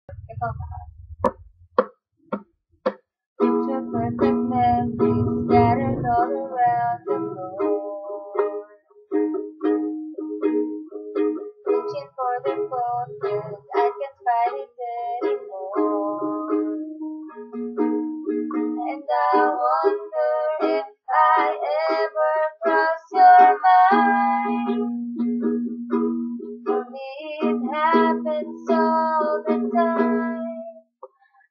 Ikaw na. Picture perfect memories scattered all around the floor. Reaching for the phone, 'cause I can't find it anymore. And I wonder if I ever cross your mind. For me, it happens all the time.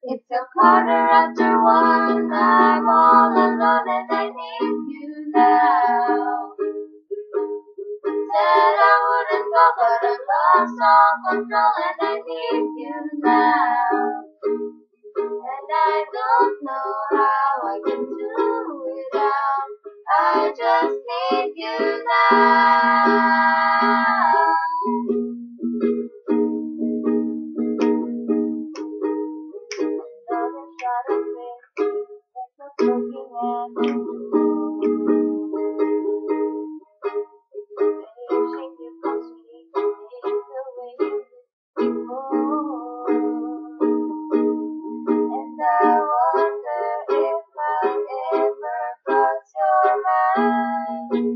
It's a quarter after one, I'm all alone and I need you now. Said I wouldn't go, but I lost all control and I need you now. And I don't know how I can do without. I just need you now. Another shot of whiskey, just looking at you. Wishing you could speak to me the way you did before. And I wonder if I'll ever cross your mind.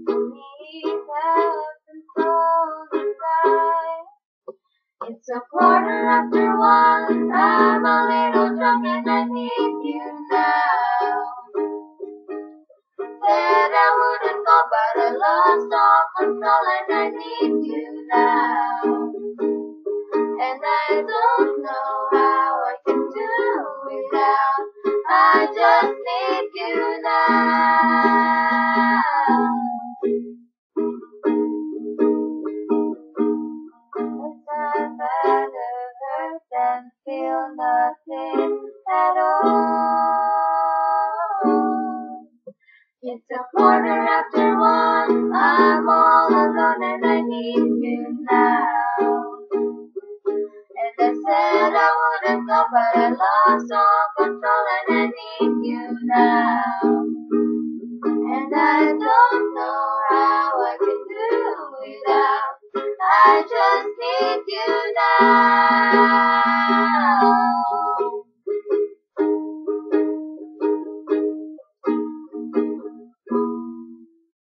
It happens all the time. It's a quarter after one, I'm a little drunk and I need you now. Said I wouldn't go, but I lost all control and I need you now. And I don't know how I can do without. I just need you now. Cause I'd rather hurt than feel nothing at all. It's a quarter after one, I'm all alone and I need you now. And I said I wouldn't go, but I lost all control and I need you now. And I don't know how I can do without. I just need you now.